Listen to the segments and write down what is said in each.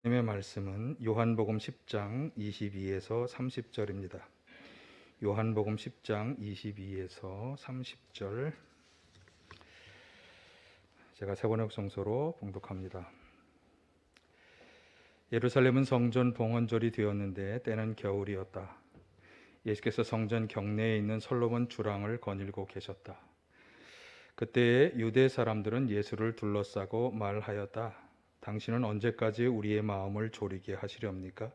하나님의 말씀은 요한복음 10장 22에서 30절입니다. 요한복음 10장 22에서 30절, 제가 세번역 성소로 봉독합니다. 예루살렘은 성전 봉헌절이 되었는데 때는 겨울이었다. 예수께서 성전 경내에 있는 솔로몬 주랑을 거닐고 계셨다. 그때에 유대 사람들은 예수를 둘러싸고 말하였다. 당신은 언제까지 우리의 마음을 졸이게 하시렵니까?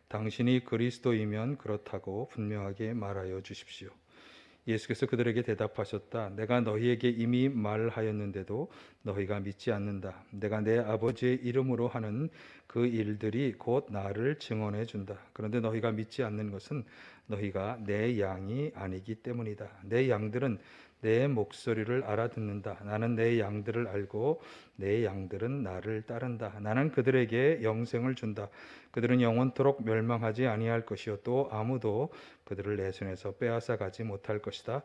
당신이 그리스도이면 그렇다고 분명하게 말하여 주십시오. 예수께서 그들에게 대답하셨다. 내가 너희에게 이미 말하였는데도 너희가 믿지 않는다. 내가 내 아버지의 이름으로 하는 그 일들이 곧 나를 증언해 준다. 그런데 너희가 믿지 않는 것은 너희가 내 양이 아니기 때문이다. 내 양들은 내 목소리를 알아듣는다. 나는 내 양들을 알고 내 양들은 나를 따른다. 나는 그들에게 영생을 준다. 그들은 영원토록 멸망하지 아니할 것이요 또 아무도 그들을 내 손에서 빼앗아 가지 못할 것이다.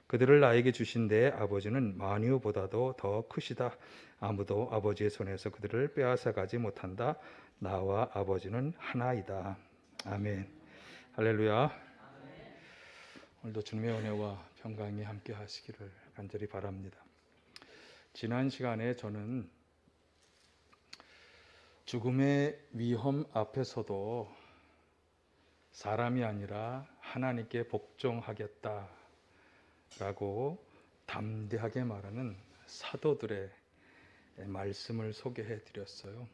그들을 나에게 주신 내 아버지는 만유보다도 더 크시다. 아무도 아버지의 손에서 그들을 빼앗아 가지 못한다. 나와 아버지는 하나이다. 아멘. 할렐루야. 오늘도 주님의 은혜와 평강이 함께 하시기를 간절히 바랍니다. 지난 시간에 저는 죽음의 위험 앞에서도 사람이 아니라 하나님께 복종하겠다라고 담대하게 말하는 사도들의 말씀을 소개해 드렸어요.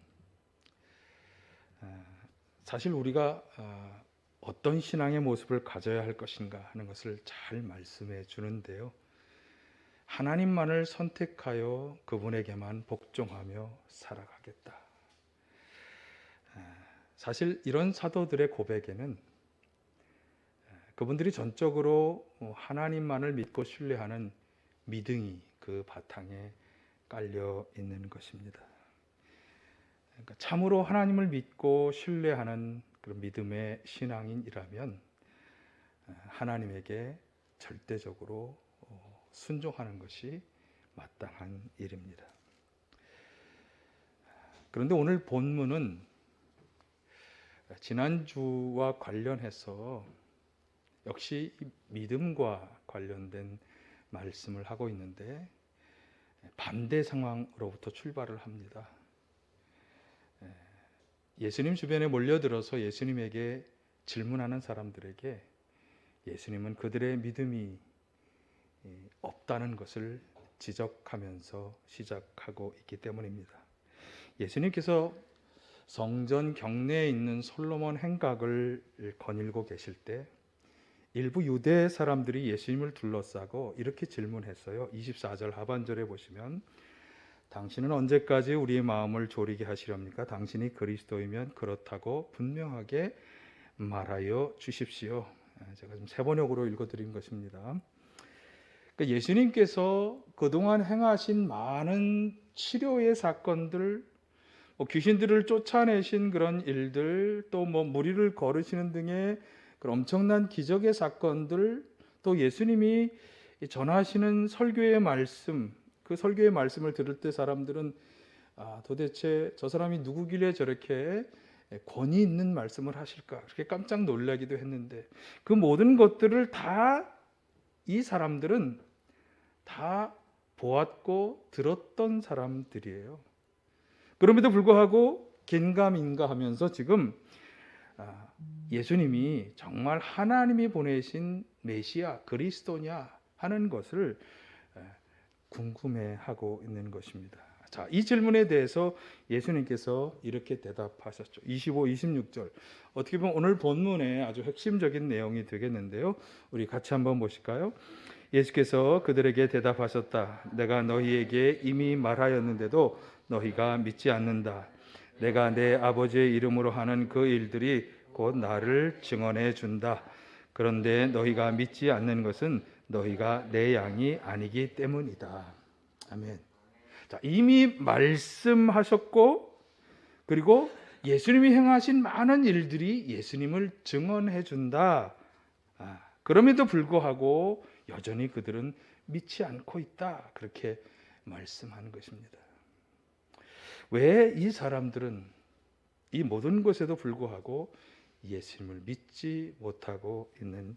사실 우리가 어떤 신앙의 모습을 가져야 할 것인가 하는 것을 잘 말씀해 주는데요. 하나님만을 선택하여 그분에게만 복종하며 살아가겠다. 사실 이런 사도들의 고백에는 그분들이 전적으로 하나님만을 믿고 신뢰하는 믿음이 그 바탕에 깔려 있는 것입니다. 그러니까 참으로 하나님을 믿고 신뢰하는 그런 믿음의 신앙인이라면 하나님에게 절대적으로 순종하는 것이 마땅한 일입니다. 그런데 오늘 본문은 지난주와 관련해서 역시 믿음과 관련된 말씀을 하고 있는데 반대 상황으로부터 출발을 합니다. 예수님 주변에 몰려들어서 예수님에게 질문하는 사람들에게 예수님은 그들의 믿음이 없다는 것을 지적하면서 시작하고 있기 때문입니다. 예수님께서 성전 경내에 있는 솔로몬 행각을 거닐고 계실 때 일부 유대 사람들이 예수님을 둘러싸고 이렇게 질문했어요. 24절 하반절에 보시면 당신은 언제까지 우리의 마음을 졸이게 하시렵니까? 당신이 그리스도이면 그렇다고 분명하게 말하여 주십시오. 제가 좀 세번역으로 읽어드린 것입니다. 그러니까 예수님께서 그동안 행하신 많은 치료의 사건들, 귀신들을 쫓아내신 그런 일들, 또 무리를 거르시는 등의 그런 엄청난 기적의 사건들, 또 예수님이 전하시는 설교의 말씀, 그 설교의 말씀을 들을 때 사람들은 도대체 저 사람이 누구길래 저렇게 권위 있는 말씀을 하실까? 그렇게 깜짝 놀라기도 했는데 그 모든 것들을 다 이 사람들은 다 보았고 들었던 사람들이에요. 그럼에도 불구하고 긴가민가 하면서 지금 예수님이 정말 하나님이 보내신 메시아 그리스도냐 하는 것을 궁금해하고 있는 것입니다. 자, 이 질문에 대해서 예수님께서 이렇게 대답하셨죠. 25, 26절. 어떻게 보면 오늘 본문의 아주 핵심적인 내용이 되겠는데요. 우리 같이 한번 보실까요? 예수께서 그들에게 대답하셨다. 내가 너희에게 이미 말하였는데도 너희가 믿지 않는다. 내가 내 아버지의 이름으로 하는 그 일들이 곧 나를 증언해 준다. 그런데 너희가 믿지 않는 것은 너희가 내 양이 아니기 때문이다. 아멘. 자, 이미 말씀하셨고 그리고 예수님이 행하신 많은 일들이 예수님을 증언해 준다. 그럼에도 불구하고 여전히 그들은 믿지 않고 있다. 그렇게 말씀하는 것입니다. 왜 이 사람들은 이 모든 것에도 불구하고 예수님을 믿지 못하고 있는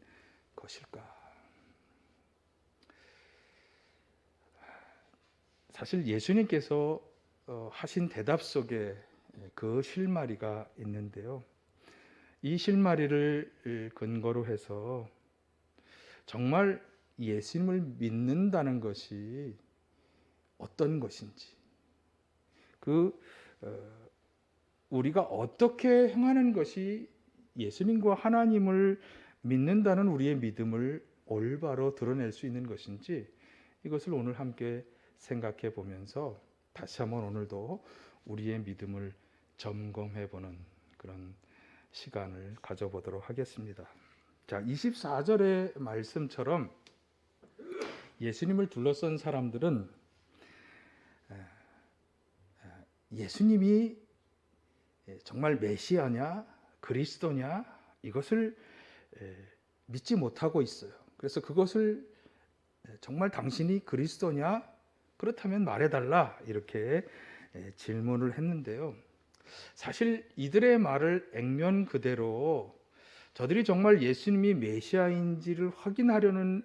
것일까? 사실 예수님께서 하신 대답 속에 그 실마리가 있는데요. 이 실마리를 근거로 해서 정말 예수님을 믿는다는 것이 어떤 것인지, 우리가 어떻게 행하는 것이 예수님과 하나님을 믿는다는 우리의 믿음을 올바로 드러낼 수 있는 것인지, 이것을 오늘 함께 생각해 보면서 다시 한번 오늘도 우리의 믿음을 점검해 보는 그런 시간을 가져보도록 하겠습니다. 자, 24절의 말씀처럼 예수님을 둘러싼 사람들은 예수님이 정말 메시아냐 그리스도냐 이것을 믿지 못하고 있어요. 그래서 그것을 정말 당신이 그리스도냐? 그렇다면 말해달라 이렇게 질문을 했는데요. 사실 이들의 말을 액면 그대로 저들이 정말 예수님이 메시아인지를 확인하려는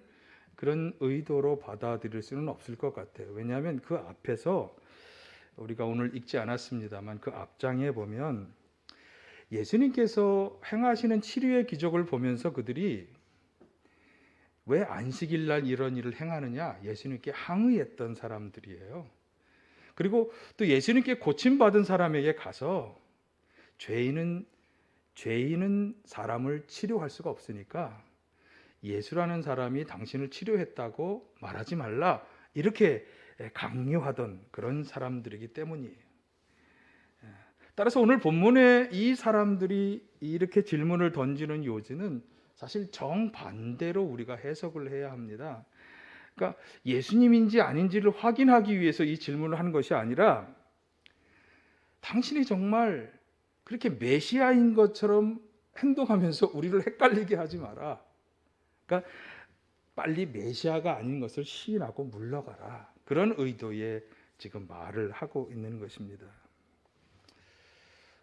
그런 의도로 받아들일 수는 없을 것 같아요. 왜냐하면 그 앞에서 우리가 오늘 읽지 않았습니다만 그 앞장에 보면 예수님께서 행하시는 치료의 기적을 보면서 그들이 왜 안식일 날 이런 일을 행하느냐 예수님께 항의했던 사람들이에요. 그리고 또 예수님께 고침받은 사람에게 가서 죄인은 사람을 치료할 수가 없으니까 예수라는 사람이 당신을 치료했다고 말하지 말라 이렇게 강요하던 그런 사람들이기 때문이에요. 따라서 오늘 본문에 이 사람들이 이렇게 질문을 던지는 요지는 사실 정반대로 우리가 해석을 해야 합니다. 그러니까 예수님인지 아닌지를 확인하기 위해서 이 질문을 한 것이 아니라 당신이 정말 그렇게 메시아인 것처럼 행동하면서 우리를 헷갈리게 하지 마라. 그러니까 빨리 메시아가 아닌 것을 시인하고 물러가라. 그런 의도의 지금 말을 하고 있는 것입니다.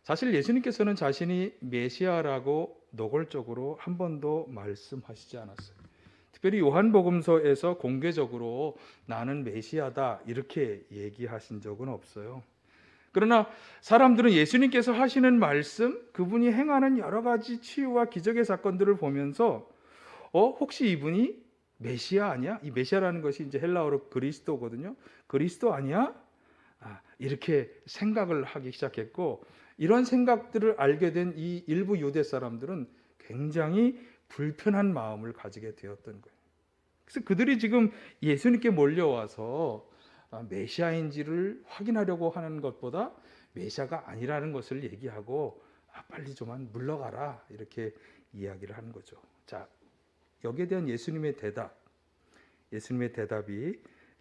사실 예수님께서는 자신이 메시아라고 노골적으로 한 번도 말씀하시지 않았어요. 특별히 요한복음서에서 공개적으로 나는 메시아다 이렇게 얘기하신 적은 없어요. 그러나 사람들은 예수님께서 하시는 말씀, 그분이 행하는 여러 가지 치유와 기적의 사건들을 보면서 혹시 이분이 메시아 아니야? 이 메시아라는 것이 이제 헬라어로 그리스도거든요. 그리스도 아니야? 이렇게 생각을 하기 시작했고 이런 생각들을 알게 된 이 일부 유대 사람들은 굉장히 불편한 마음을 가지게 되었던 거예요. 그래서 그들이 지금 예수님께 몰려와서 메시아인지를 확인하려고 하는 것보다 메시아가 아니라는 것을 얘기하고 빨리 좀 물러가라 이렇게 이야기를 하는 거죠. 자, 여기에 대한 예수님의 대답이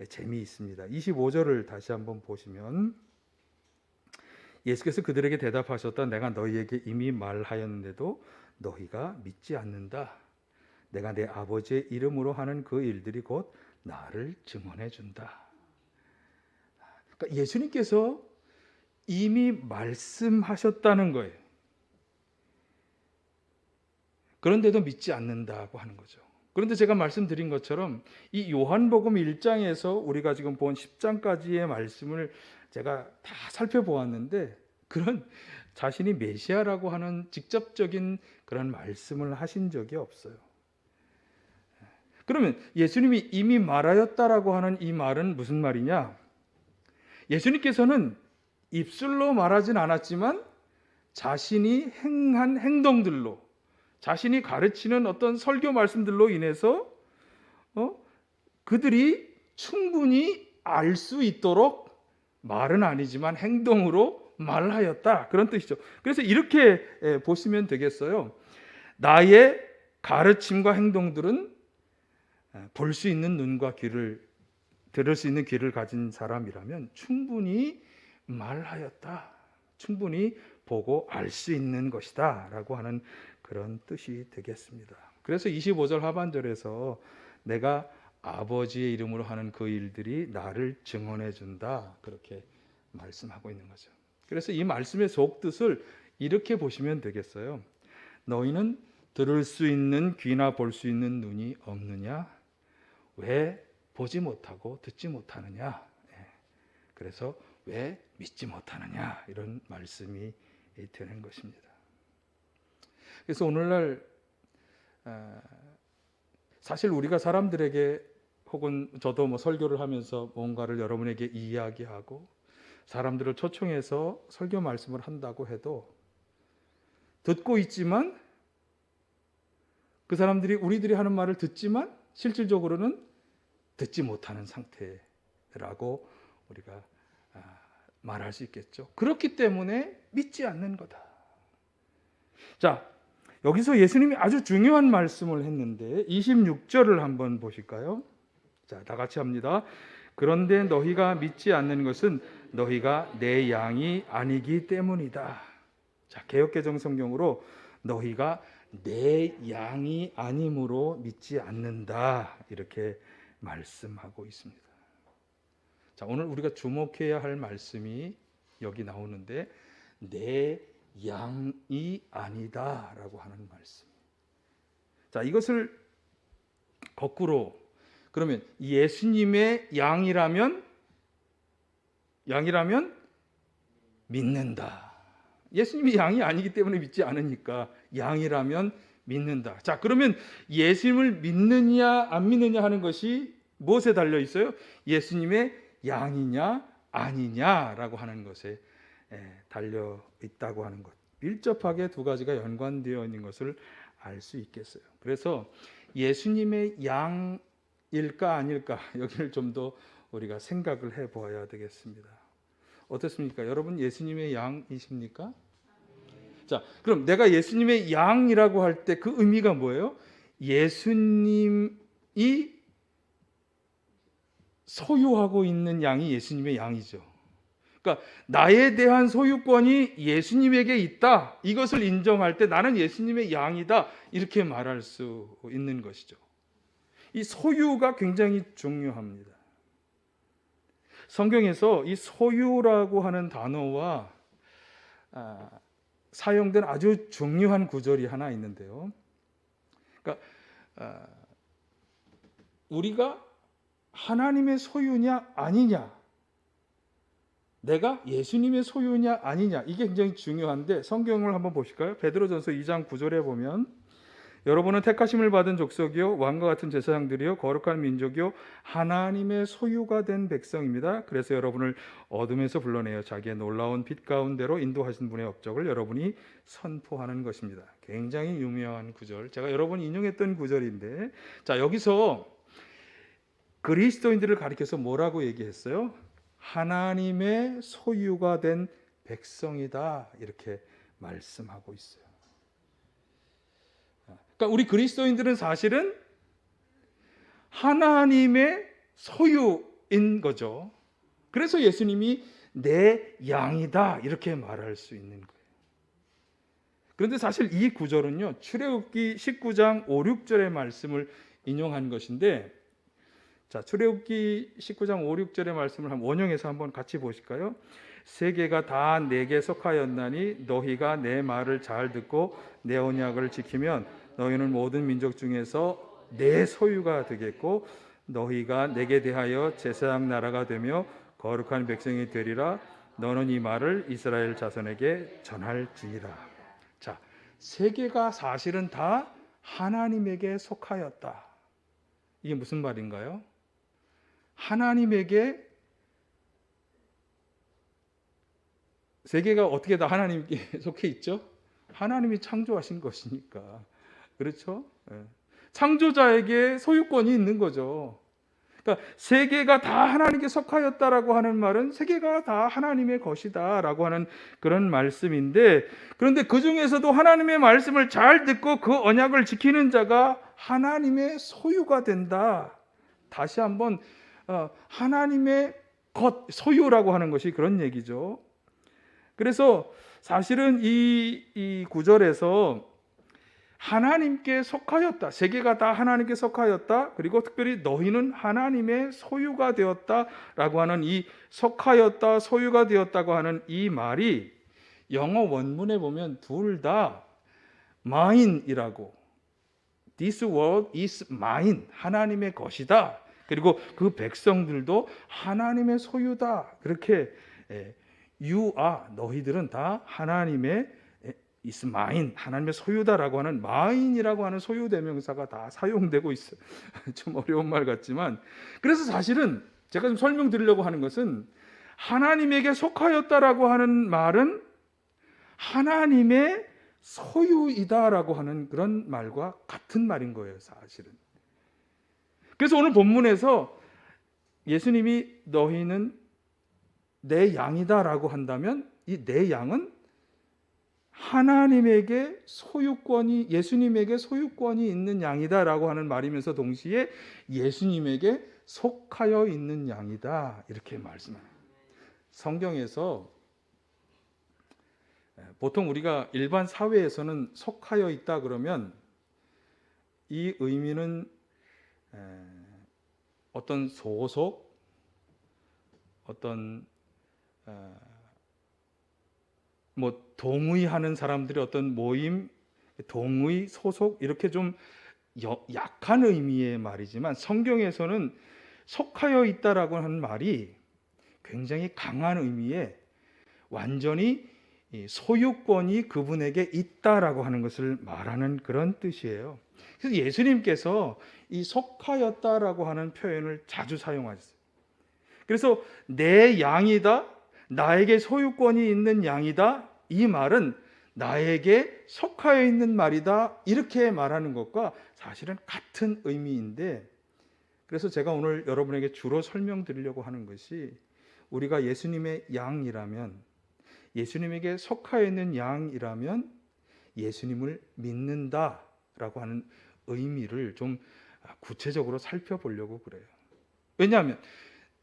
재미있습니다. 25절을 다시 한번 보시면 예수께서 그들에게 대답하셨다. 내가 너희에게 이미 말하였는데도 너희가 믿지 않는다. 내가 내 아버지의 이름으로 하는 그 일들이 곧 나를 증언해 준다. 그러니까 예수님께서 이미 말씀하셨다는 거예요. 그런데도 믿지 않는다고 하는 거죠. 그런데 제가 말씀드린 것처럼 이 요한복음 1장에서 우리가 지금 본 10장까지의 말씀을 제가 다 살펴보았는데 그런 자신이 메시아라고 하는 직접적인 그런 말씀을 하신 적이 없어요. 그러면 예수님이 이미 말하였다라고 하는 이 말은 무슨 말이냐? 예수님께서는 입술로 말하진 않았지만 자신이 행한 행동들로 자신이 가르치는 어떤 설교 말씀들로 인해서 그들이 충분히 알 수 있도록 말은 아니지만 행동으로 말하였다. 그런 뜻이죠. 그래서 이렇게 보시면 되겠어요. 나의 가르침과 행동들은 볼 수 있는 눈과 귀를 들을 수 있는 귀를 가진 사람이라면 충분히 말하였다. 충분히 보고 알 수 있는 것이다. 라고 하는 그런 뜻이 되겠습니다. 그래서 25절 하반절에서 내가 아버지의 이름으로 하는 그 일들이 나를 증언해 준다. 그렇게 말씀하고 있는 거죠. 그래서 이 말씀의 속뜻을 이렇게 보시면 되겠어요. 너희는 들을 수 있는 귀나 볼 수 있는 눈이 없느냐? 왜 보지 못하고 듣지 못하느냐? 그래서 왜 믿지 못하느냐? 이런 말씀이 되는 것입니다. 그래서 오늘날 사실 우리가 사람들에게 혹은 저도 뭐 설교를 하면서 뭔가를 여러분에게 이야기하고 사람들을 초청해서 설교 말씀을 한다고 해도 듣고 있지만 그 사람들이 우리들이 하는 말을 듣지만 실질적으로는 듣지 못하는 상태라고 우리가 말할 수 있겠죠. 그렇기 때문에 믿지 않는 거다. 자, 여기서 예수님이 아주 중요한 말씀을 했는데 26절을 한번 보실까요? 자, 다 같이 합니다. 그런데 너희가 믿지 않는 것은 너희가 내 양이 아니기 때문이다. 자, 개역개정 성경으로 너희가 내 양이 아님으로 믿지 않는다. 이렇게 말씀하고 있습니다. 자, 오늘 우리가 주목해야 할 말씀이 여기 나오는데 내 양이 아니다라고 하는 말씀. 자, 이것을 거꾸로 그러면 예수님의 양이라면 믿는다. 예수님이 양이 아니기 때문에 믿지 않으니까 양이라면 믿는다. 자, 그러면 예수님을 믿느냐 안 믿느냐 하는 것이 무엇에 달려 있어요? 예수님의 양이냐 아니냐라고 하는 것에 달려 있다고 하는 것. 밀접하게 두 가지가 연관되어 있는 것을 알 수 있겠어요. 그래서 예수님의 양일까 아닐까 여기를 좀 더 우리가 생각을 해보아야 되겠습니다. 어떻습니까? 여러분 예수님의 양이십니까? 자, 그럼 내가 예수님의 양이라고 할 때 그 의미가 뭐예요? 예수님이 소유하고 있는 양이 예수님의 양이죠. 그러니까 나에 대한 소유권이 예수님에게 있다. 이것을 인정할 때 나는 예수님의 양이다. 이렇게 말할 수 있는 것이죠. 이 소유가 굉장히 중요합니다. 성경에서 이 소유라고 하는 단어와 사용된 아주 중요한 구절이 하나 있는데요. 그러니까 우리가 하나님의 소유냐 아니냐, 내가 예수님의 소유냐 아니냐, 이게 굉장히 중요한데 성경을 한번 보실까요? 베드로전서 2장 9절에 보면 여러분은 택하심을 받은 족속이요 왕과 같은 제사장들이요 거룩한 민족이요 하나님의 소유가 된 백성입니다. 그래서 여러분을 어둠에서 불러내어 자기의 놀라운 빛 가운데로 인도하신 분의 업적을 여러분이 선포하는 것입니다. 굉장히 유명한 구절, 제가 여러분이 인용했던 구절인데, 자, 여기서 그리스도인들을 가리켜서 뭐라고 얘기했어요? 하나님의 소유가 된 백성이다, 이렇게 말씀하고 있어요. 그러니까 우리 그리스도인들은 사실은 하나님의 소유인 거죠. 그래서 예수님이 내 양이다 이렇게 말할 수 있는 거예요. 그런데 사실 이 구절은요, 출애굽기 19장 5, 6절의 말씀을 인용한 것인데, 자, 출애굽기 19장 5, 6절의 말씀을 원형에서 한번 같이 보실까요? 세계가 다 내게 속하였나니 너희가 내 말을 잘 듣고 내 언약을 지키면 너희는 모든 민족 중에서 내 소유가 되겠고 너희가 내게 대하여 제사장 나라가 되며 거룩한 백성이 되리라. 너는 이 말을 이스라엘 자손에게 전할지니라. 자, 세계가 사실은 다 하나님에게 속하였다. 이게 무슨 말인가요? 하나님에게, 세계가 어떻게 다 하나님께 속해 있죠? 하나님이 창조하신 것이니까. 그렇죠? 창조자에게 소유권이 있는 거죠. 그러니까 세계가 다 하나님께 속하였다라고 하는 말은 세계가 다 하나님의 것이다라고 하는 그런 말씀인데, 그런데 그 중에서도 하나님의 말씀을 잘 듣고 그 언약을 지키는 자가 하나님의 소유가 된다. 다시 한번 하나님의 것, 소유라고 하는 것이 그런 얘기죠. 그래서 사실은 이 구절에서 하나님께 속하였다, 세계가 다 하나님께 속하였다, 그리고 특별히 너희는 하나님의 소유가 되었다라고 하는 이 속하였다, 소유가 되었다고 하는 이 말이 영어 원문에 보면 둘 다 mine이라고, this world is mine, 하나님의 것이다. 그리고 그 백성들도 하나님의 소유다. 그렇게 you are, 너희들은 다 하나님의 is mine, 하나님의 소유다라고 하는 mine이라고 하는 소유 대명사가 다 사용되고 있어요. 좀 어려운 말 같지만, 그래서 사실은 제가 좀 설명드리려고 하는 것은 하나님에게 속하였다라고 하는 말은 하나님의 소유이다라고 하는 그런 말과 같은 말인 거예요, 사실은. 그래서 오늘 본문에서 예수님이 너희는 내 양이다라고 한다면 이 내 양은 하나님에게 소유권이, 예수님에게 소유권이 있는 양이다라고 하는 말이면서 동시에 예수님에게 속하여 있는 양이다, 이렇게 말씀합니다. 성경에서 보통 우리가 일반 사회에서는 속하여 있다 그러면 이 의미는 어떤 소속, 어떤 뭐 동의하는 사람들의 어떤 모임, 동의, 소속, 이렇게 좀 약한 의미의 말이지만 성경에서는 속하여 있다라고 하는 말이 굉장히 강한 의미의 완전히 소유권이 그분에게 있다라고 하는 것을 말하는 그런 뜻이에요. 그래서 예수님께서 이 속하였다라고 하는 표현을 자주 사용하셨어요. 그래서 내 양이다, 나에게 소유권이 있는 양이다, 이 말은 나에게 속하여 있는 말이다, 이렇게 말하는 것과 사실은 같은 의미인데, 그래서 제가 오늘 여러분에게 주로 설명드리려고 하는 것이 우리가 예수님의 양이라면, 예수님에게 속하여 있는 양이라면 예수님을 믿는다라고 하는 의미를 좀 구체적으로 살펴보려고 그래요. 왜냐하면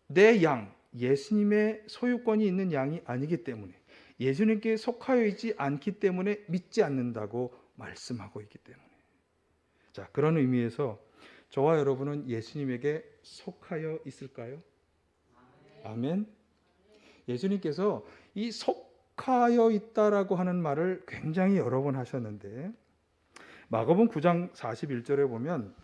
내 양, 예수님의 소유권이 있는 양이 아니기 때문에, 예수님께 속하여 있지 않기 때문에 믿지 않는다고 말씀하고 있기 때문에. 자, 그런 의미에서 저와 여러분은 예수님에게 속하여 있을까요? 아멘. 예수님께서 이 속하여 있다라고 하는 말을 굉장히 여러 번 하셨는데, 마가복음 9장 41절에 보면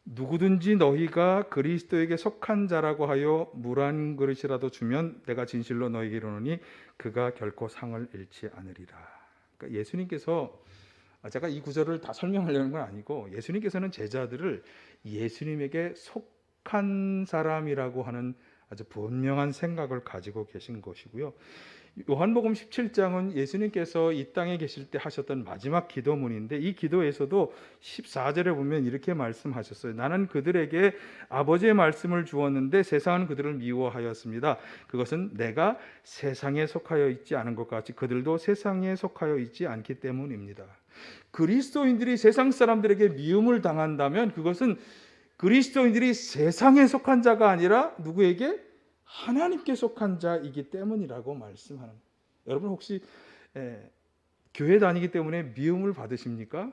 누구든지 너희가 그리스도에게 속한 자라고 하여 물 한 그릇이라도 주면 내가 진실로 너희에게 이르노니 그가 결코 상을 잃지 않으리라. 그러니까 예수님께서, 제가 이 구절을 다 설명하려는 건 아니고, 예수님께서는 제자들을 예수님에게 속한 사람이라고 하는 아주 분명한 생각을 가지고 계신 것이고요. 요한복음 17장은 예수님께서 이 땅에 계실 때 하셨던 마지막 기도문인데, 이 기도에서도 14절에 보면 이렇게 말씀하셨어요. 나는 그들에게 아버지의 말씀을 주었는데 세상은 그들을 미워하였습니다. 그것은 내가 세상에 속하여 있지 않은 것 같이 그들도 세상에 속하여 있지 않기 때문입니다. 그리스도인들이 세상 사람들에게 미움을 당한다면 그것은 그리스도인들이 세상에 속한 자가 아니라 누구에게? 하나님께 속한 자이기 때문이라고 말씀하는 거예요. 여러분 혹시 교회 다니기 때문에 미움을 받으십니까?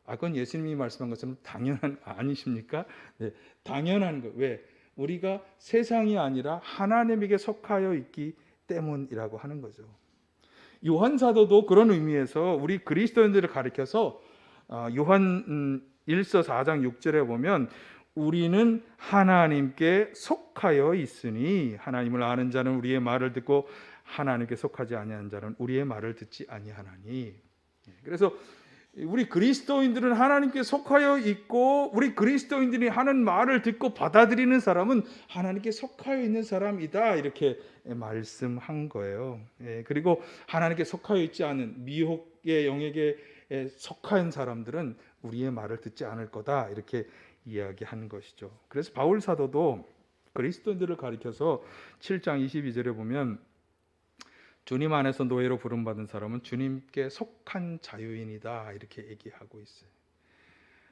그건 예수님이 말씀한 것처럼 당연한 아니십니까? 네, 당연한 거. 왜? 우리가 세상이 아니라 하나님에게 속하여 있기 때문이라고 하는 거죠. 요한 사도도 그런 의미에서 우리 그리스도인들을 가리켜서 요한 1서 4장 6절에 보면 우리는 하나님께 속하여 있으니 하나님을 아는 자는 우리의 말을 듣고 하나님께 속하지 아니하는 자는 우리의 말을 듣지 아니하나니. 그래서 우리 그리스도인들은 하나님께 속하여 있고, 우리 그리스도인들이 하는 말을 듣고 받아들이는 사람은 하나님께 속하여 있는 사람이다, 이렇게 말씀한 거예요. 그리고 하나님께 속하여 있지 않은 미혹의 영역에 속한 사람들은 우리의 말을 듣지 않을 거다, 이렇게 이야기한 것이죠. 그래서 바울 사도도 그리스도인들을 가리켜서 7장 22절에 보면 주님 안에서 노예로 부름받은 사람은 주님께 속한 자유인이다, 이렇게 얘기하고 있어요.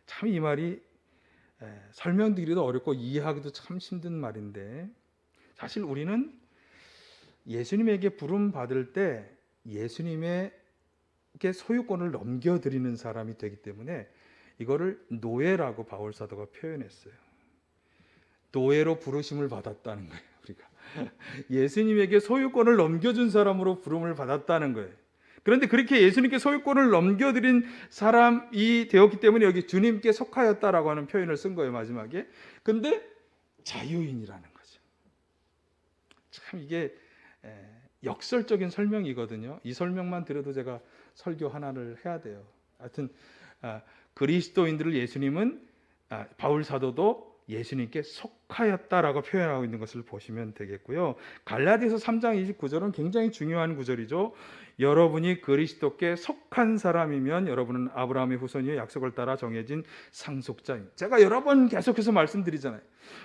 참 이 말이 설명드리기도 어렵고 이해하기도 참 힘든 말인데, 사실 우리는 예수님에게 부름받을 때 예수님에게 소유권을 넘겨드리는 사람이 되기 때문에 이거를 노예라고 바울 사도가 표현했어요. 노예로 부르심을 받았다는 거예요, 우리가. 예수님에게 소유권을 넘겨준 사람으로 부름을 받았다는 거예요. 그런데 그렇게 예수님께 소유권을 넘겨드린 사람이 되었기 때문에 여기 주님께 속하였다라고 하는 표현을 쓴 거예요, 마지막에. 근데 자유인이라는 거죠. 참 이게 역설적인 설명이거든요. 이 설명만 들어도 제가 설교 하나를 해야 돼요. 하여튼 그리스도인들을 예수님은 바울 사도도 예수님께 속하였다라고 표현하고 있는 것을 보시면 되겠고요. 갈라디아서 3장 29절은 굉장히 중요한 구절이죠. 여러분이 그리스도께 속한 사람이면 여러분은 아브라함의 후손이요 약속을 따라 정해진 상속자입니다. 제가 여러 번 계속해서 말씀드리잖아요.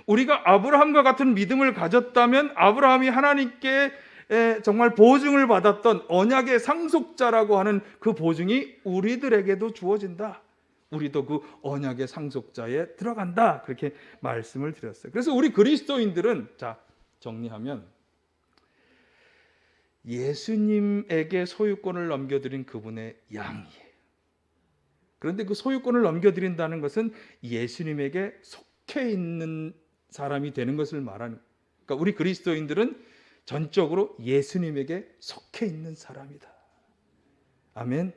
우리가 아브라함과 같은 믿음을 가졌다면 아브라함이 하나님께 정말 보증을 받았던 언약의 상속자라고 하는 그 보증이 우리들에게도 주어진다. 우리도 그 언약의 상속자에 들어간다. 그렇게 말씀을 드렸어요. 그래서 우리 그리스도인들은 자 정리하면 예수님에게 소유권을 넘겨드린 그분의 양이에요. 그런데 그 소유권을 넘겨드린다는 것은 예수님에게 속해 있는 사람이 되는 것을 말하는 거예요. 그러니까 우리 그리스도인들은 전적으로 예수님에게 속해 있는 사람이다. 아멘.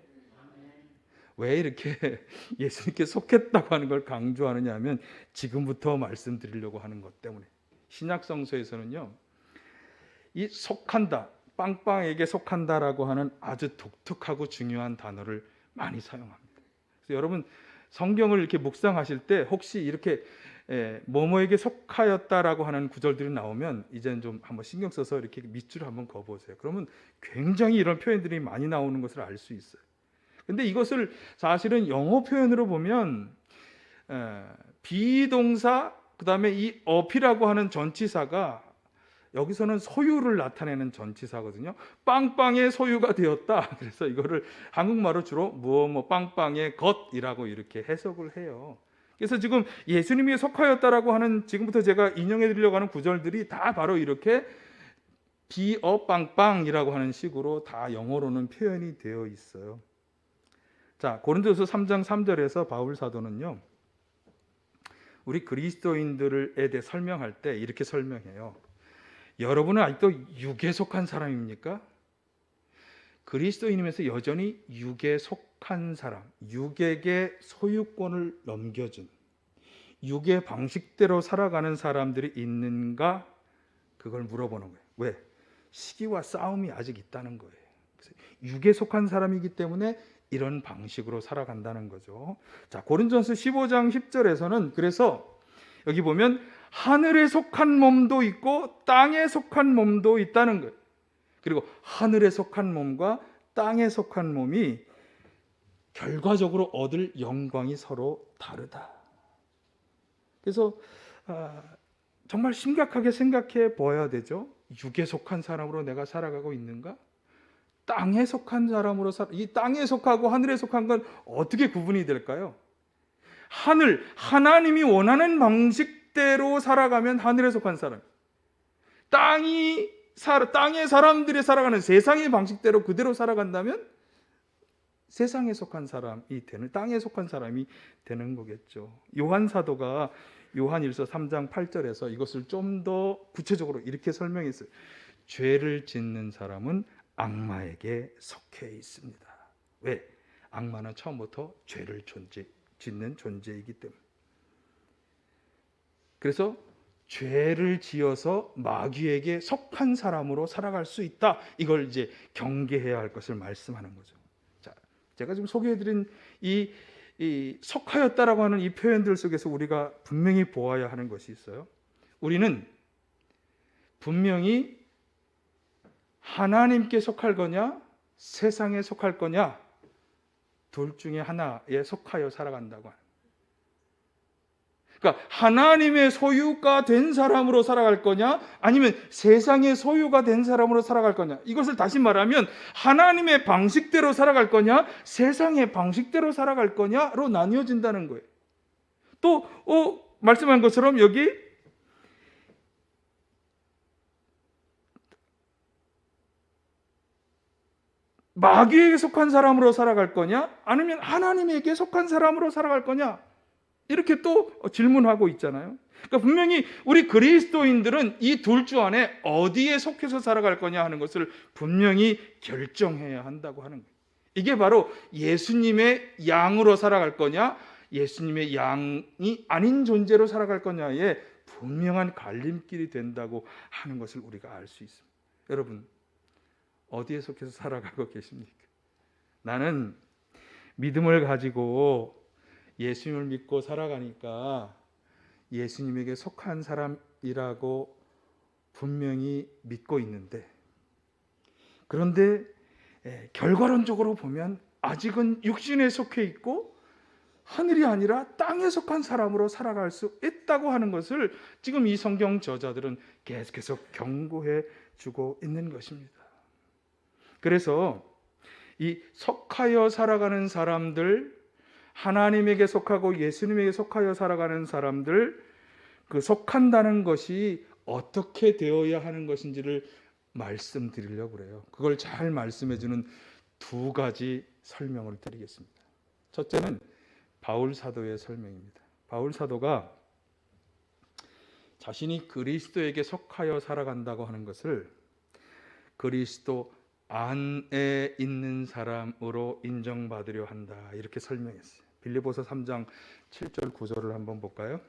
왜 이렇게 예수님께 속했다고 하는 걸 강조하느냐 하면 지금부터 말씀드리려고 하는 것 때문에. 신약 성서에서는요, 이 속한다, 빵빵에게 속한다라고 하는 아주 독특하고 중요한 단어를 많이 사용합니다. 그래서 여러분 성경을 이렇게 묵상하실 때 혹시 이렇게 뭐뭐에게 속하였다라고 하는 구절들이 나오면 이제는 좀 한번 신경 써서 이렇게 밑줄을 한번 그어보세요. 그러면 굉장히 이런 표현들이 많이 나오는 것을 알 수 있어요. 근데 이것을 사실은 영어 표현으로 보면 비동사 그다음에 이 up이라고 하는 전치사가 여기서는 소유를 나타내는 전치사거든요. 빵빵의 소유가 되었다. 그래서 이거를 한국말로 주로 뭐 빵빵의 것이라고 이렇게 해석을 해요. 그래서 지금 예수님이 속하였다라고 하는 지금부터 제가 인용해 드리려고 하는 구절들이 다 바로 이렇게 비어 빵빵이라고 하는 식으로 다 영어로는 표현이 되어 있어요. 자, 고린도서 3장 3절에서 바울 사도는요, 우리 그리스도인들에 대해 설명할 때 이렇게 설명해요. 여러분은 아직도 육에 속한 사람입니까? 그리스도인이면서 여전히 육에 속한 사람, 육에게 소유권을 넘겨준, 육의 방식대로 살아가는 사람들이 있는가? 그걸 물어보는 거예요. 왜? 시기와 싸움이 아직 있다는 거예요. 그래서 육에 속한 사람이기 때문에 이런 방식으로 살아간다는 거죠. 자, 고린도전서 15장 10절에서는 그래서 여기 보면 하늘에 속한 몸도 있고 땅에 속한 몸도 있다는 거예요. 그리고 하늘에 속한 몸과 땅에 속한 몸이 결과적으로 얻을 영광이 서로 다르다. 그래서 정말 심각하게 생각해 보아야 되죠. 육에 속한 사람으로 내가 살아가고 있는가? 땅에 속한 사람으로 이 땅에 속하고 하늘에 속한 건 어떻게 구분이 될까요? 하나님이 원하는 방식대로 살아가면 하늘에 속한 사람. 땅의 사람들이 살아가는 세상의 방식대로 그대로 살아간다면 세상에 속한 사람이 되는, 땅에 속한 사람이 되는 거겠죠. 요한 사도가 요한일서 3장 8절에서 이것을 좀 더 구체적으로 이렇게 설명했어요. 죄를 짓는 사람은 악마에게 속해 있습니다. 왜? 악마는 처음부터 죄를 짓는 존재이기 때문에. 그래서 죄를 지어서 마귀에게 속한 사람으로 살아갈 수 있다. 이걸 이제 경계해야 할 것을 말씀하는 거죠. 자, 제가 지금 소개해드린 이 속하였다라고 하는 이 표현들 속에서 우리가 분명히 보아야 하는 것이 있어요. 우리는 분명히 하나님께 속할 거냐, 세상에 속할 거냐, 둘 중에 하나에 속하여 살아간다고 하는. 그러니까 하나님의 소유가 된 사람으로 살아갈 거냐, 아니면 세상의 소유가 된 사람으로 살아갈 거냐. 이것을 다시 말하면 하나님의 방식대로 살아갈 거냐, 세상의 방식대로 살아갈 거냐로 나뉘어진다는 거예요. 또 말씀한 것처럼 여기 마귀에게 속한 사람으로 살아갈 거냐, 아니면 하나님에게 속한 사람으로 살아갈 거냐, 이렇게 또 질문하고 있잖아요. 그러니까 분명히 우리 그리스도인들은 이 둘 주 안에 어디에 속해서 살아갈 거냐 하는 것을 분명히 결정해야 한다고 하는 거예요. 이게 바로 예수님의 양으로 살아갈 거냐, 예수님의 양이 아닌 존재로 살아갈 거냐의 분명한 갈림길이 된다고 하는 것을 우리가 알 수 있습니다. 여러분, 어디에 속해서 살아가고 계십니까? 나는 믿음을 가지고 예수님을 믿고 살아가니까 예수님에게 속한 사람이라고 분명히 믿고 있는데, 그런데 결과론적으로 보면 아직은 육신에 속해 있고 하늘이 아니라 땅에 속한 사람으로 살아갈 수 있다고 하는 것을 지금 이 성경 저자들은 계속해서 경고해 주고 있는 것입니다. 그래서 이 속하여 살아가는 사람들, 하나님에게 속하고 예수님에게 속하여 살아가는 사람들, 그 속한다는 것이 어떻게 되어야 하는 것인지를 말씀드리려고 그래요. 그걸 잘 말씀해 주는 두 가지 설명을 드리겠습니다. 첫째는 바울 사도의 설명입니다. 바울 사도가 자신이 그리스도에게 속하여 살아간다고 하는 것을 그리스도 안에 있는 사람으로 인정받으려 한다, 이렇게 설명했어요. 빌립보서 3장 7절 9절을 한번 볼까요?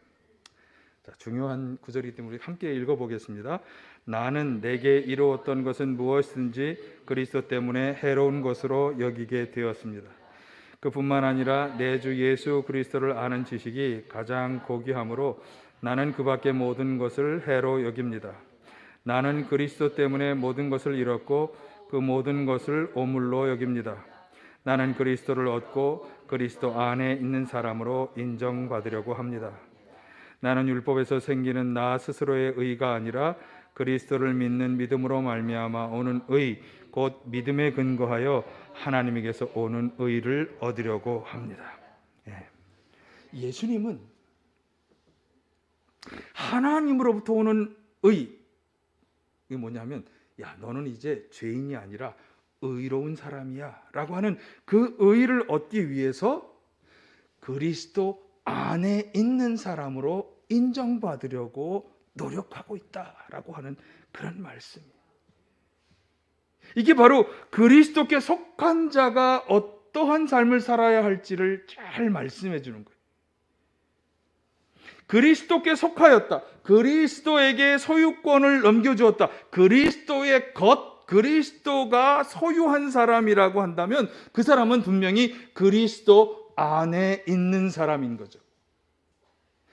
자, 중요한 구절이기 때문에 함께 읽어보겠습니다. 나는 내게 이루었던 것은 무엇이든지 그리스도 때문에 해로운 것으로 여기게 되었습니다. 그뿐만 아니라 내 주 예수 그리스도를 아는 지식이 가장 고귀함으로 나는 그 밖의 모든 것을 해로 여깁니다. 나는 그리스도 때문에 모든 것을 잃었고 그 모든 것을 오물로 여깁니다. 나는 그리스도를 얻고 그리스도 안에 있는 사람으로 인정받으려고 합니다. 나는 율법에서 생기는 나 스스로의 의가 아니라 그리스도를 믿는 믿음으로 말미암아 오는 의, 곧 믿음에 근거하여 하나님에게서 오는 의를 얻으려고 합니다. 예수님은 하나님으로부터 오는 의, 이게 뭐냐면, 야, 너는 이제 죄인이 아니라 의로운 사람이야 라고 하는 그 의를 얻기 위해서 그리스도 안에 있는 사람으로 인정받으려고 노력하고 있다라고 하는 그런 말씀이에요. 이게 바로 그리스도께 속한 자가 어떠한 삶을 살아야 할지를 잘 말씀해 주는 거예요. 그리스도께 속하였다, 그리스도에게 소유권을 넘겨주었다, 그리스도의 것, 그리스도가 소유한 사람이라고 한다면 그 사람은 분명히 그리스도 안에 있는 사람인 거죠.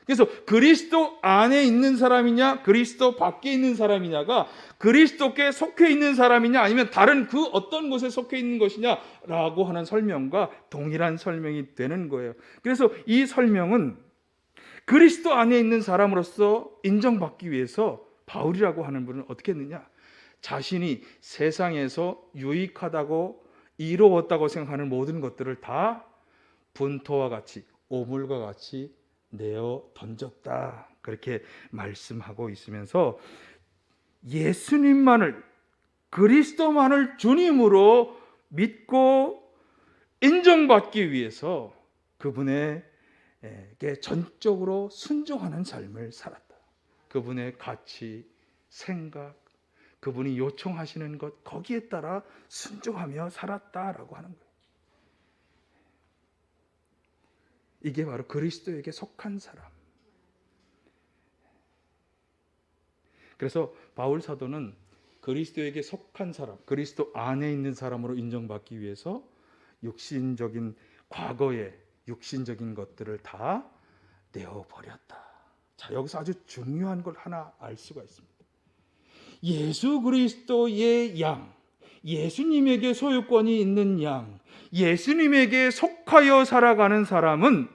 그래서 그리스도 안에 있는 사람이냐 그리스도 밖에 있는 사람이냐가 그리스도께 속해 있는 사람이냐 아니면 다른 그 어떤 곳에 속해 있는 것이냐라고 하는 설명과 동일한 설명이 되는 거예요. 그래서 이 설명은 그리스도 안에 있는 사람으로서 인정받기 위해서 바울이라고 하는 분은 어떻게 했느냐, 자신이 세상에서 유익하다고 이루었다고 생각하는 모든 것들을 다 분토와 같이, 오물과 같이 내어 던졌다, 그렇게 말씀하고 있으면서 예수님만을, 그리스도만을 주님으로 믿고 인정받기 위해서 그분에게 전적으로 순종하는 삶을 살았다. 그분의 가치, 생각, 그분이 요청하시는 것, 거기에 따라 순종하며 살았다라고 하는 거예요. 이게 바로 그리스도에게 속한 사람. 그래서 바울 사도는 그리스도에게 속한 사람, 그리스도 안에 있는 사람으로 인정받기 위해서 육신적인 과거의 육신적인 것들을 다 내어버렸다. 자, 여기서 아주 중요한 걸 하나 알 수가 있습니다. 예수 그리스도의 양, 예수님에게 소유권이 있는 양, 예수님에게 속하여 살아가는 사람은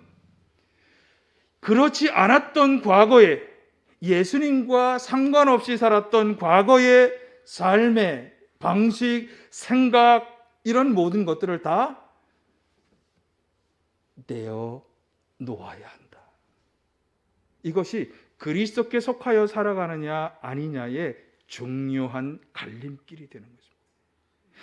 그렇지 않았던 과거에, 예수님과 상관없이 살았던 과거의 삶의 방식, 생각, 이런 모든 것들을 다 내어 놓아야 한다. 이것이 그리스도께 속하여 살아가느냐 아니냐의 중요한 갈림길이 되는 것입니다.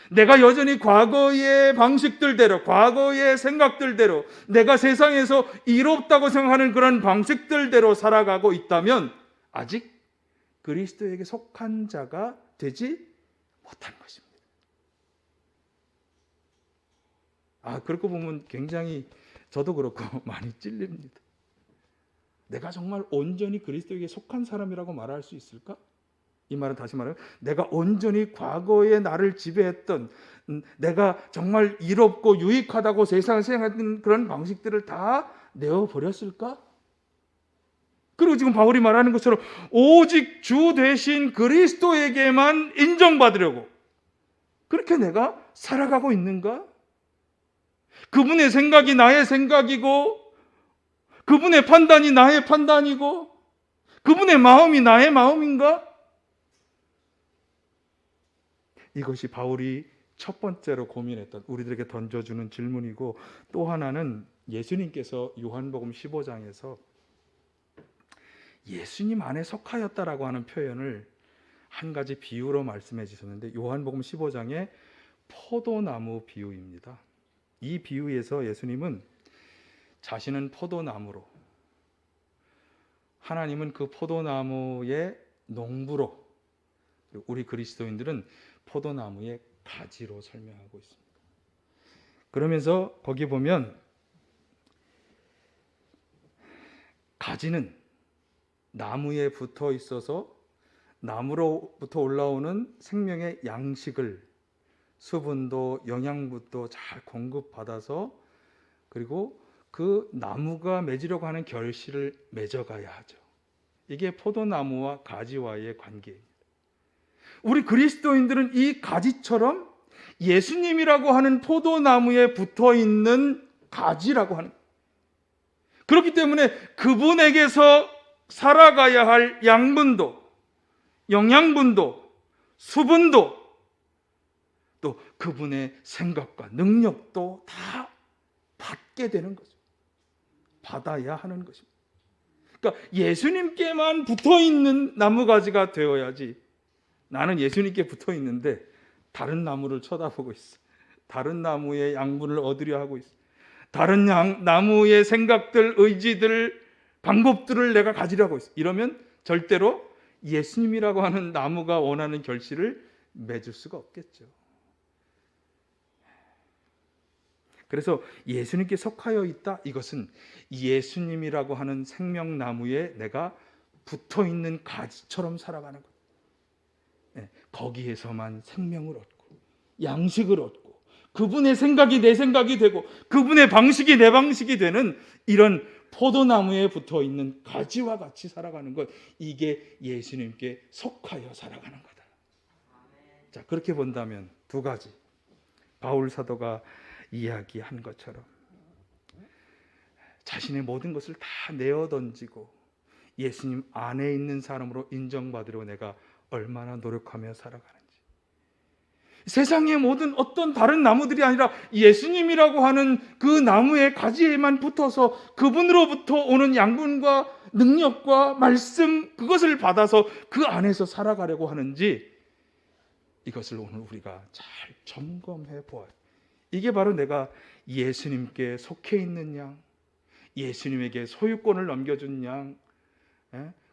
내가 여전히 과거의 방식들대로, 과거의 생각들대로, 내가 세상에서 이롭다고 생각하는 그런 방식들대로 살아가고 있다면 아직 그리스도에게 속한 자가 되지 못한 것입니다. 그렇게 보면 굉장히 저도 그렇고 많이 찔립니다. 내가 정말 온전히 그리스도에게 속한 사람이라고 말할 수 있을까? 이 말은 다시 말하면 내가 온전히 과거에 나를 지배했던, 내가 정말 이롭고 유익하다고 세상을 생각하는 그런 방식들을 다 내어버렸을까? 그리고 지금 바울이 말하는 것처럼 오직 주 대신 그리스도에게만 인정받으려고 그렇게 내가 살아가고 있는가? 그분의 생각이 나의 생각이고, 그분의 판단이 나의 판단이고, 그분의 마음이 나의 마음인가? 이것이 바울이 첫 번째로 고민했던, 우리들에게 던져주는 질문이고, 또 하나는 예수님께서 요한복음 15장에서 예수님 안에 속하였다라고 하는 표현을 한 가지 비유로 말씀해 주셨는데, 요한복음 15장의 포도나무 비유입니다. 이 비유에서 예수님은 자신은 포도나무로, 하나님은 그 포도나무의 농부로, 우리 그리스도인들은 포도나무의 가지로 설명하고 있습니다. 그러면서 거기 보면 가지는 나무에 붙어 있어서 나무로부터 올라오는 생명의 양식을, 수분도 영양분도 잘 공급받아서, 그리고 그 나무가 맺으려고 하는 결실을 맺어가야 하죠. 이게 포도나무와 가지와의 관계입니다. 우리 그리스도인들은 이 가지처럼 예수님이라고 하는 포도나무에 붙어 있는 가지라고 하는, 그렇기 때문에 그분에게서 살아가야 할 양분도, 영양분도, 수분도, 또 그분의 생각과 능력도 다 받게 되는 거죠. 받아야 하는 것입니다. 그러니까 예수님께만 붙어 있는 나무가지가 되어야지, 나는 예수님께 붙어 있는데 다른 나무를 쳐다보고 있어. 다른 나무의 양분을 얻으려 하고 있어. 다른 나무의 생각들, 의지들, 방법들을 내가 가지려고 있어. 이러면 절대로 예수님이라고 하는 나무가 원하는 결실을 맺을 수가 없겠죠. 그래서 예수님께 속하여 있다, 이것은 예수님이라고 하는 생명나무에 내가 붙어 있는 가지처럼 살아가는 것. 거기에서만 생명을 얻고 양식을 얻고 그분의 생각이 내 생각이 되고 그분의 방식이 내 방식이 되는 이런 포도나무에 붙어 있는 가지와 같이 살아가는 것, 이게 예수님께 속하여 살아가는 거다. 자, 그렇게 본다면 두 가지, 바울 사도가 이야기한 것처럼 자신의 모든 것을 다 내어 던지고 예수님 안에 있는 사람으로 인정받으려고 내가 얼마나 노력하며 살아가는지, 세상의 모든 어떤 다른 나무들이 아니라 예수님이라고 하는 그 나무의 가지에만 붙어서 그분으로부터 오는 양분과 능력과 말씀, 그것을 받아서 그 안에서 살아가려고 하는지, 이것을 오늘 우리가 잘 점검해 보아요. 이게 바로 내가 예수님께 속해 있는 양, 예수님에게 소유권을 넘겨준 양,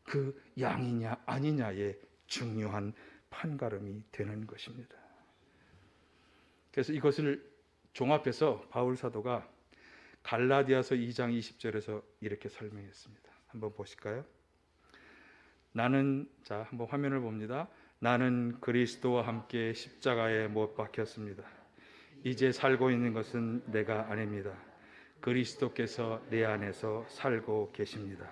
그 양이냐 아니냐의 중요한 판가름이 되는 것입니다. 그래서 이것을 종합해서 바울 사도가 갈라디아서 2장 20절에서 이렇게 설명했습니다. 한번 보실까요? 자, 한번 화면을 봅니다. 나는 그리스도와 함께 십자가에 못 박혔습니다. 이제 살고 있는 것은 내가 아닙니다. 그리스도께서 내 안에서 살고 계십니다.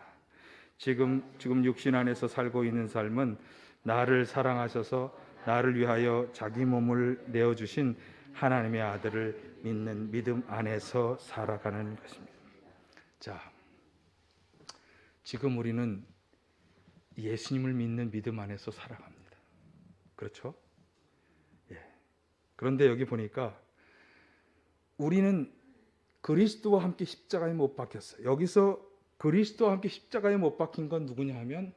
지금 육신 안에서 살고 있는 삶은 나를 사랑하셔서 나를 위하여 자기 몸을 내어주신 하나님의 아들을 믿는 믿음 안에서 살아가는 것입니다. 자, 지금 우리는 예수님을 믿는 믿음 안에서 살아갑니다. 그렇죠? 예. 그런데 여기 보니까 우리는 그리스도와 함께 십자가에 못 박혔어요. 여기서 그리스도와 함께 십자가에 못 박힌 건 누구냐 하면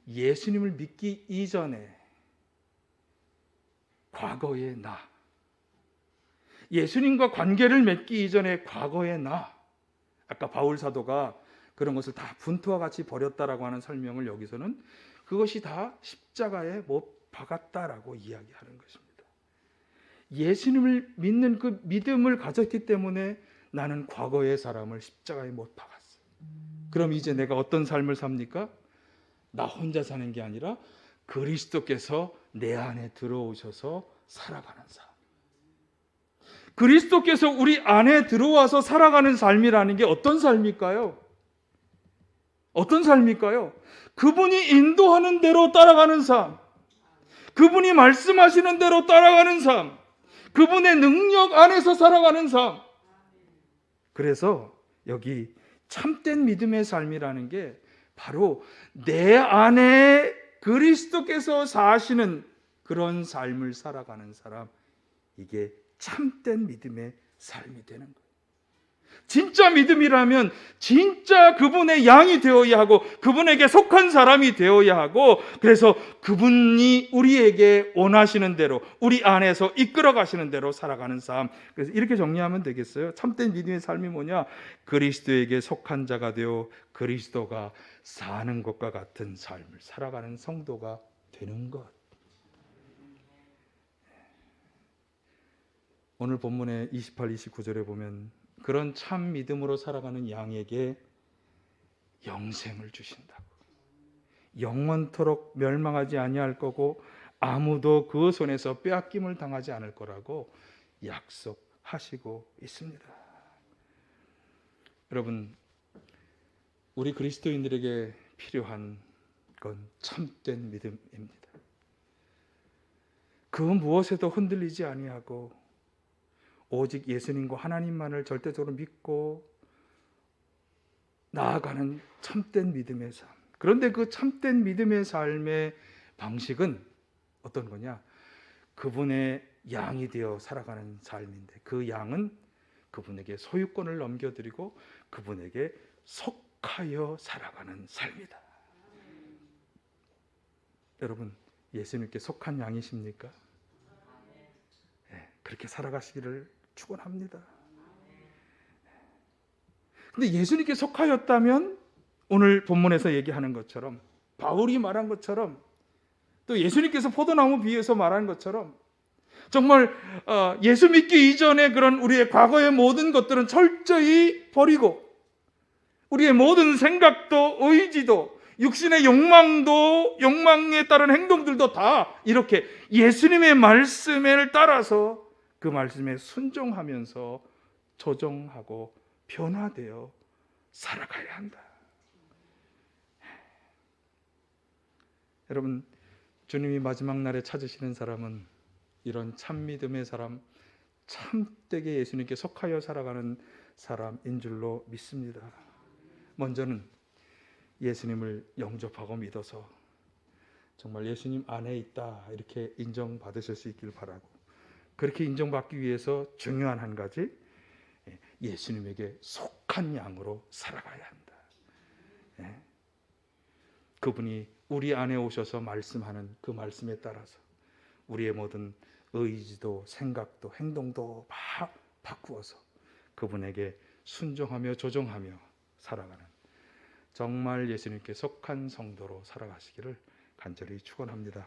예수님을 믿기 이전에 과거의 나, 예수님과 관계를 맺기 이전에 과거의 나, 아까 바울 사도가 그런 것을 다 분투와 같이 버렸다라고 하는 설명을 여기서는 그것이 다 십자가에 못 박았다라고 이야기하는 것입니다. 예수님을 믿는 그 믿음을 가졌기 때문에 나는 과거의 사람을 십자가에 못 박았어. 그럼 이제 내가 어떤 삶을 삽니까? 나 혼자 사는 게 아니라 그리스도께서 내 안에 들어오셔서 살아가는 삶. 그리스도께서 우리 안에 들어와서 살아가는 삶이라는 게 어떤 삶일까요? 어떤 삶일까요? 그분이 인도하는 대로 따라가는 삶, 그분이 말씀하시는 대로 따라가는 삶, 그분의 능력 안에서 살아가는 삶. 그래서 여기 참된 믿음의 삶이라는 게 바로 내 안에 그리스도께서 사시는 그런 삶을 살아가는 사람, 이게 참된 믿음의 삶이 되는 거예요. 진짜 믿음이라면 진짜 그분의 양이 되어야 하고 그분에게 속한 사람이 되어야 하고, 그래서 그분이 우리에게 원하시는 대로 우리 안에서 이끌어 가시는 대로 살아가는 삶. 그래서 이렇게 정리하면 되겠어요. 참된 믿음의 삶이 뭐냐? 그리스도에게 속한 자가 되어 그리스도가 사는 것과 같은 삶을 살아가는 성도가 되는 것. 오늘 본문의 28, 29절에 보면 그런 참 믿음으로 살아가는 양에게 영생을 주신다고, 영원토록 멸망하지 아니할 거고 아무도 그 손에서 빼앗김을 당하지 않을 거라고 약속하시고 있습니다. 여러분, 우리 그리스도인들에게 필요한 건 참된 믿음입니다. 그 무엇에도 흔들리지 아니하고 오직 예수님과 하나님만을 절대적으로 믿고 나아가는 참된 믿음의 삶. 그런데 그 참된 믿음의 삶의 방식은 어떤 거냐? 그분의 양이 되어 살아가는 삶인데, 그 양은 그분에게 소유권을 넘겨드리고 그분에게 속하여 살아가는 삶이다. 여러분, 예수님께 속한 양이십니까? 네, 그렇게 살아가시기를 축원합니다. 근데 예수님께 속하였다면 오늘 본문에서 얘기하는 것처럼, 바울이 말한 것처럼, 또 예수님께서 포도나무 비유에서 말한 것처럼 정말 예수 믿기 이전에 그런 우리의 과거의 모든 것들은 철저히 버리고 우리의 모든 생각도 의지도 육신의 욕망도 욕망에 따른 행동들도 다 이렇게 예수님의 말씀을 따라서 그 말씀에 순종하면서 조정하고 변화되어 살아가야 한다. 여러분, 주님이 마지막 날에 찾으시는 사람은 이런 참 믿음의 사람, 참되게 예수님께 속하여 살아가는 사람인 줄로 믿습니다. 먼저는 예수님을 영접하고 믿어서 정말 예수님 안에 있다 이렇게 인정받으실 수 있길 바라고, 그렇게 인정받기 위해서 중요한 한 가지, 예수님에게 속한 양으로 살아가야 한다. 그분이 우리 안에 오셔서 말씀하는 그 말씀에 따라서 우리의 모든 의지도 생각도 행동도 다 바꾸어서 그분에게 순종하며 조정하며 살아가는 정말 예수님께 속한 성도로 살아가시기를 간절히 축원합니다.